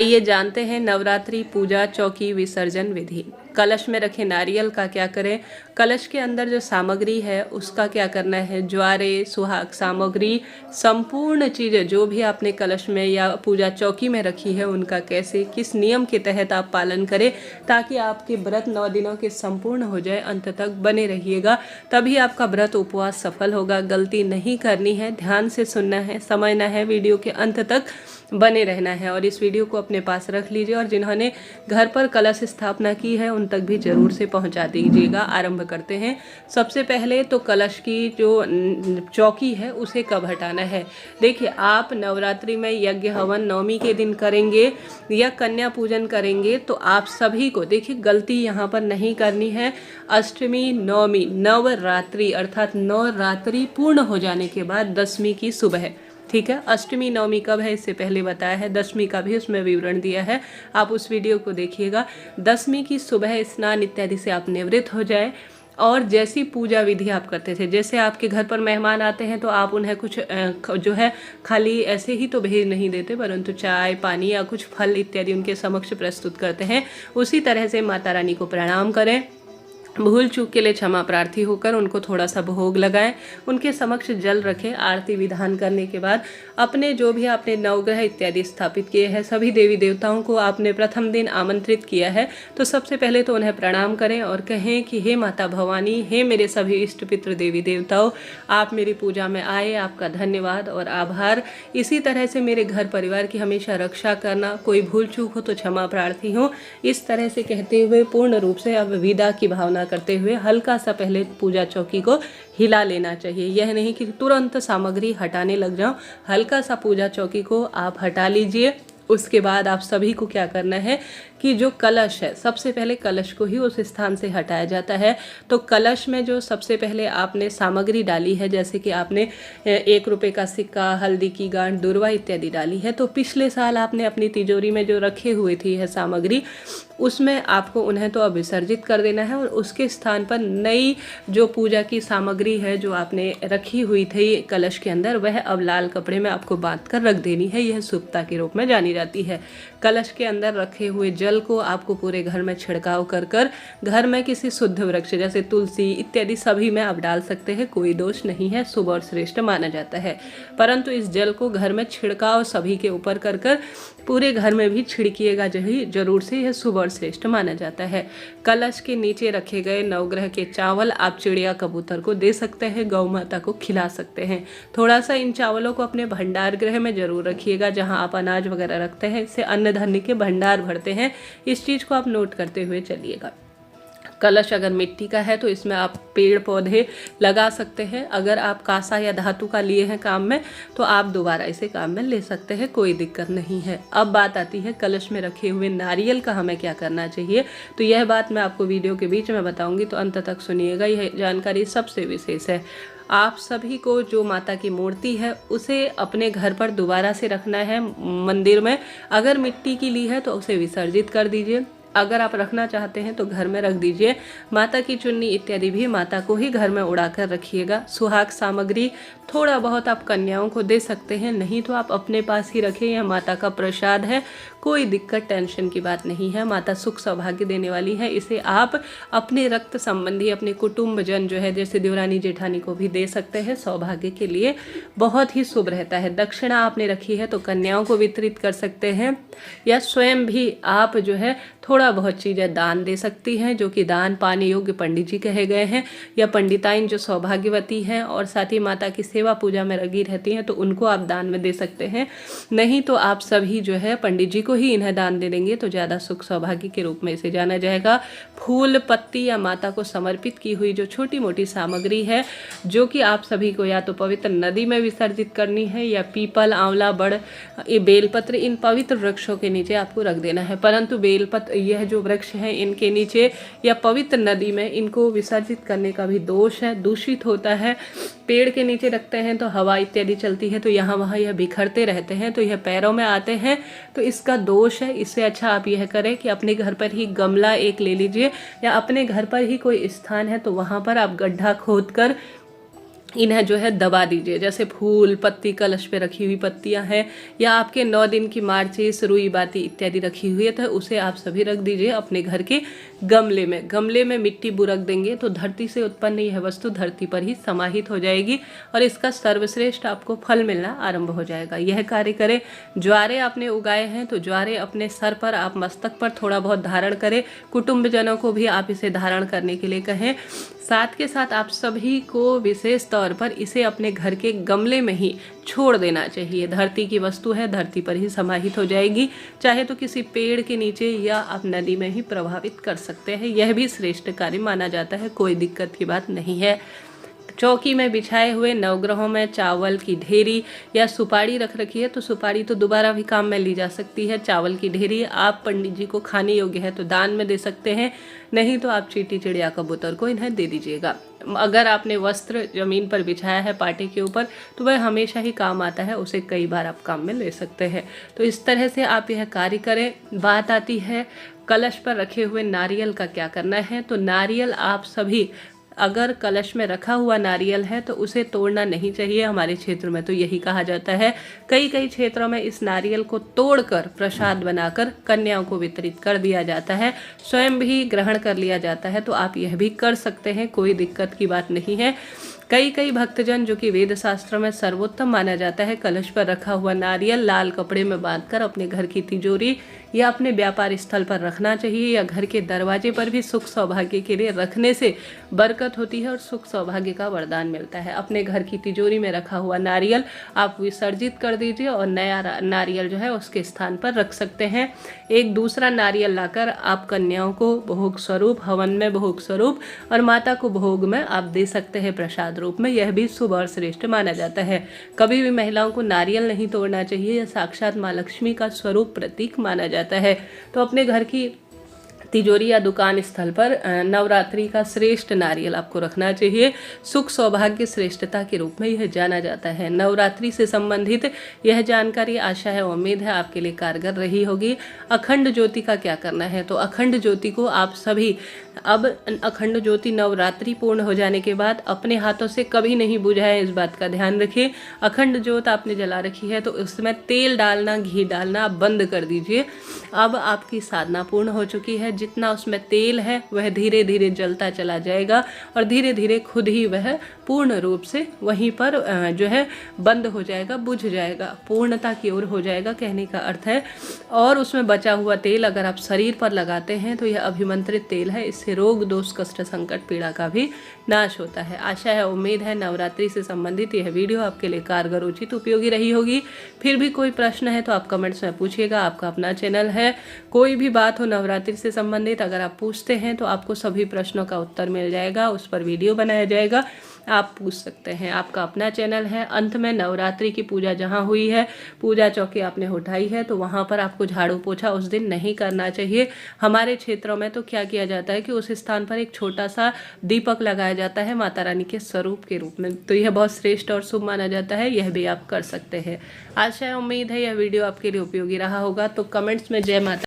ये जानते हैं नवरात्रि पूजा चौकी विसर्जन विधि। कलश में रखे नारियल का क्या करें, कलश के अंदर जो सामग्री है उसका क्या करना है, ज्वारे सुहाग सामग्री संपूर्ण चीज़ें जो भी आपने कलश में या पूजा चौकी में रखी है उनका कैसे किस नियम के तहत आप पालन करें ताकि आपके व्रत 9 दिनों के संपूर्ण हो जाए। अंत तक बने रहिएगा, तभी आपका व्रत उपवास सफल होगा। गलती नहीं करनी है, ध्यान से सुनना है, समझना है, वीडियो के अंत तक बने रहना है और इस वीडियो को अपने पास रख लीजिए और जिन्होंने घर पर कलश स्थापना की है उन तक भी जरूर से पहुंचा दीजिएगा। आरंभ करते हैं। सबसे पहले तो कलश की जो चौकी है उसे कब हटाना है। देखिए, आप नवरात्रि में यज्ञ हवन नवमी के दिन करेंगे या कन्या पूजन करेंगे तो आप सभी को देखिए गलती यहाँ पर नहीं करनी है। अष्टमी नवमी नवरात्रि अर्थात नवरात्रि पूर्ण हो जाने के बाद दशमी की सुबह, ठीक है। अष्टमी नवमी कब है इससे पहले बताया है, दशमी का भी उसमें विवरण दिया है, आप उस वीडियो को देखिएगा। दशमी की सुबह स्नान इत्यादि से आप निवृत्त हो जाए और जैसी पूजा विधि आप करते थे, जैसे आपके घर पर मेहमान आते हैं तो आप उन्हें कुछ जो है खाली ऐसे ही तो भेज नहीं देते, परंतु चाय पानी या कुछ फल इत्यादि उनके समक्ष प्रस्तुत करते हैं। उसी तरह से माता रानी को प्रणाम करें, भूल चूक के लिए क्षमा प्रार्थी होकर उनको थोड़ा सा भोग लगाएं, उनके समक्ष जल रखें। आरती विधान करने के बाद अपने जो भी आपने नवग्रह इत्यादि स्थापित किए हैं सभी देवी देवताओं को आपने प्रथम दिन आमंत्रित किया है तो सबसे पहले तो उन्हें प्रणाम करें और कहें कि हे माता भवानी, हे मेरे सभी इष्ट पितृ देवी देवताओं, आप मेरी पूजा में आए, आपका धन्यवाद और आभार। इसी तरह से मेरे घर परिवार की हमेशा रक्षा करना, कोई भूल चूक हो तो क्षमा प्रार्थी हूँ। इस तरह से कहते हुए पूर्ण रूप से अब विदा की भावना करते हुए हल्का सा पहले पूजा चौकी को हिला लेना चाहिए। यह नहीं कि तुरंत सामग्री हटाने लग जाओ, हल्का सा पूजा चौकी को आप हटा लीजिए। उसके बाद आप सभी को क्या करना है कि जो कलश है सबसे पहले कलश को ही उस स्थान से हटाया जाता है। तो कलश में जो सबसे पहले आपने सामग्री डाली है, जैसे कि आपने 1 रुपये का सिक्का, हल्दी की गांठ, दुर्वा इत्यादि डाली है, तो पिछले साल आपने अपनी तिजोरी में जो रखे हुए थी है सामग्री, उसमें आपको उन्हें तो अब विसर्जित कर देना है और उसके स्थान पर नई जो पूजा की सामग्री है जो आपने रखी हुई थी कलश के अंदर, वह अब लाल कपड़े में आपको बांध कर रख देनी है। यह शुभता के रूप में जानी जाती है। कलश के अंदर रखे हुए जल को आपको पूरे घर में छिड़काव कर कर घर में किसी शुद्ध वृक्ष जैसे तुलसी इत्यादि सभी में आप डाल सकते हैं, कोई दोष नहीं है, शुभ और श्रेष्ठ माना जाता है। परंतु इस जल को घर में छिड़काव सभी के ऊपर कर कर पूरे घर में भी छिड़किएगा, जरूर से यह शुभ और श्रेष्ठ माना जाता है। कलश के नीचे रखे गए नवग्रह के चावल आप चिड़िया कबूतर को दे सकते हैं, गौ माता को खिला सकते हैं। थोड़ा सा इन चावलों को अपने भंडार गृह में जरूर रखिएगा जहां आप अनाज वगैरह रखते हैं, इससे अन्न धान्य के भंडार भरते हैं। इस चीज़ को आप नोट करते हुए चलिएगा। कलश अगर मिट्टी का है तो इसमें आप पेड़ पौधे लगा सकते हैं। अगर आप कांसा या धातु का लिए हैं काम में तो आप दोबारा इसे काम में ले सकते हैं, कोई दिक्कत नहीं है। अब बात आती है कलश में रखे हुए नारियल का हमें क्या करना चाहिए। तो यह बात मैं आपको वीडियो के बीच में बताऊंगी, तो अंत तक सुनिएगा, यह जानकारी सबसे विशेष है। आप सभी को जो माता की मूर्ति है उसे अपने घर पर दोबारा से रखना है मंदिर में। अगर मिट्टी की ली है तो उसे विसर्जित कर दीजिए, अगर आप रखना चाहते हैं तो घर में रख दीजिए। माता की चुन्नी इत्यादि भी माता को ही घर में उड़ाकर रखिएगा। सुहाग सामग्री थोड़ा बहुत आप कन्याओं को दे सकते हैं, नहीं तो आप अपने पास ही रखें, यह माता का प्रसाद है, कोई दिक्कत टेंशन की बात नहीं है। माता सुख सौभाग्य देने वाली है, इसे आप अपने रक्त संबंधी अपने कुटुंबजन जो है जैसे देवरानी जेठानी को भी दे सकते हैं, सौभाग्य के लिए बहुत ही शुभ रहता है। दक्षिणा आपने रखी है तो कन्याओं को वितरित कर सकते हैं या स्वयं भी आप जो है थोड़ा बहुत चीज़ें दान दे सकती हैं, जो कि दान पाने योग्य पंडित जी कहे गए हैं, या पंडिताइन जो सौभाग्यवती हैं और साथ ही माता की सेवा पूजा में लगी रहती हैं तो उनको आप दान में दे सकते हैं। नहीं तो आप सभी जो है पंडित जी को ही इन्हें दान दे देंगे तो ज़्यादा सुख सौभाग्य के रूप में इसे जाना जाएगा। फूल पत्ती या माता को समर्पित की हुई जो छोटी मोटी सामग्री है जो कि आप सभी को या तो पवित्र नदी में विसर्जित करनी है या पीपल, आंवला, बड़, बेलपत्र इन पवित्र वृक्षों के नीचे आपको रख देना है। परंतु बेलपत्र यह जो वृक्ष हैं इनके नीचे या पवित्र नदी में इनको विसर्जित करने का भी दोष है, दूषित होता है। पेड़ के नीचे रखते हैं तो हवा इत्यादि चलती है तो यहाँ वहाँ यह बिखरते रहते हैं तो यह पैरों में आते हैं तो इसका दोष है। इससे अच्छा आप यह करें कि अपने घर पर ही गमला एक ले लीजिए या अपने घर पर ही कोई स्थान है तो वहाँ पर आप गड्ढा खोद कर इन्हें जो है दबा दीजिए। जैसे फूल पत्ती कलश पे रखी हुई पत्तियां हैं या आपके 9 दिन की माचिस रुई बाती इत्यादि रखी हुई है तो उसे आप सभी रख दीजिए अपने घर के गमले में। गमले में मिट्टी बुरक देंगे तो धरती से उत्पन्न यह वस्तु धरती पर ही समाहित हो जाएगी और इसका सर्वश्रेष्ठ आपको फल मिलना आरंभ हो जाएगा। यह कार्य करें। ज्वारे आपने उगाए हैं तो ज्वारे अपने सर पर आप मस्तक पर थोड़ा बहुत धारण करें। कुटुंबजनों को भी आप इसे धारण करने के लिए कहें। साथ के साथ आप सभी को विशेष तौर पर इसे अपने घर के गमले में ही छोड़ देना चाहिए। धरती की वस्तु है, धरती पर ही समाहित हो जाएगी। चाहे तो किसी पेड़ के नीचे या आप नदी में ही प्रभावित कर सकते हैं। यह भी श्रेष्ठ कार्य माना जाता है, कोई दिक्कत की बात नहीं है। चौकी में बिछाए हुए नवग्रहों में चावल की ढेरी या सुपारी रख रखी है तो सुपारी तो दोबारा भी काम में ली जा सकती है। चावल की ढेरी आप पंडित जी को खाने योग्य है तो दान में दे सकते हैं, नहीं तो आप चींटी चिड़िया कबूतर को इन्हें दे दीजिएगा। अगर आपने वस्त्र जमीन पर बिछाया है पाटे के ऊपर तो वह हमेशा ही काम आता है, उसे कई बार आप काम में ले सकते हैं। तो इस तरह से आप यह कार्य करें। बात आती है कलश पर रखे हुए नारियल का क्या करना है। तो नारियल आप सभी, अगर कलश में रखा हुआ नारियल है तो उसे तोड़ना नहीं चाहिए। हमारे क्षेत्र में तो यही कहा जाता है। कई क्षेत्रों में इस नारियल को तोड़कर प्रसाद बनाकर कन्याओं को वितरित कर दिया जाता है, स्वयं भी ग्रहण कर लिया जाता है। तो आप यह भी कर सकते हैं, कोई दिक्कत की बात नहीं है। कई भक्तजन, जो कि वेद शास्त्र में सर्वोत्तम माना जाता है, कलश पर रखा हुआ नारियल लाल कपड़े में बांधकर अपने घर की तिजोरी या अपने व्यापार स्थल पर रखना चाहिए या घर के दरवाजे पर भी सुख सौभाग्य के लिए रखने से बरकत होती है और सुख सौभाग्य का वरदान मिलता है। अपने घर की तिजोरी में रखा हुआ नारियल आप विसर्जित कर दीजिए और नया नारियल जो है उसके स्थान पर रख सकते हैं। एक दूसरा नारियल लाकर आप कन्याओं को भोग स्वरूप, हवन में भोग स्वरूप और माता को भोग में आप दे सकते हैं प्रसाद रूप में। यह भी शुभ और श्रेष्ठ माना जाता है। कभी भी महिलाओं को नारियल नहीं तोड़ना चाहिए, यह साक्षात माँ लक्ष्मी का स्वरूप प्रतीक माना जाता है। तो अपने घर की तिजोरी या दुकान स्थल पर नवरात्रि का श्रेष्ठ नारियल आपको रखना चाहिए। सुख सौभाग्य श्रेष्ठता के रूप में यह जाना जाता है। नवरात्रि से संबंधित यह जानकारी आशा है, उम्मीद है आपके लिए कारगर रही होगी। अखंड ज्योति का क्या करना है। तो अखंड ज्योति को आप सभी, अब अखंड ज्योति नवरात्रि पूर्ण हो जाने के बाद अपने हाथों से कभी नहीं बुझाएं, इस बात का ध्यान रखिए। अखंड ज्योत आपने जला रखी है तो उसमें तेल डालना, घी डालना आप बंद कर दीजिए। अब आपकी साधना पूर्ण हो चुकी है। जितना उसमें तेल है वह धीरे धीरे जलता चला जाएगा और धीरे धीरे खुद ही वह पूर्ण रूप से वहीं पर जो है बंद हो जाएगा, बुझ जाएगा, पूर्णता की ओर हो जाएगा, कहने का अर्थ है। और उसमें बचा हुआ तेल अगर आप शरीर पर लगाते हैं तो यह अभिमंत्रित तेल है। इससे रोग दोष कष्ट संकट पीड़ा का भी नाश होता है। आशा है, उम्मीद है नवरात्रि से संबंधित यह वीडियो आपके लिए कारगर, उचित, उपयोगी रही होगी। फिर भी कोई प्रश्न है तो आप कमेंट्स में पूछिएगा। आपका अपना चैनल है, कोई भी बात हो नवरात्रि से संबंधित अगर आप पूछते हैं तो आपको सभी प्रश्नों का उत्तर मिल जाएगा, उस पर वीडियो बनाया जाएगा, आप पूछ सकते हैं। आपका अपना चैनल है। अंत में नवरात्रि की पूजा जहाँ हुई है, पूजा चौकी आपने उठाई है तो वहाँ पर आपको झाड़ू पोछा उस दिन नहीं करना चाहिए। हमारे क्षेत्रों में तो क्या किया जाता है कि उस स्थान पर एक छोटा सा दीपक लगाया जाता है माता रानी के स्वरूप के रूप में। तो यह बहुत श्रेष्ठ और शुभ माना जाता है, यह भी आप कर सकते हैं। आशा है, उम्मीद है यह वीडियो आपके लिए उपयोगी रहा होगा। तो कमेंट्स में जय माता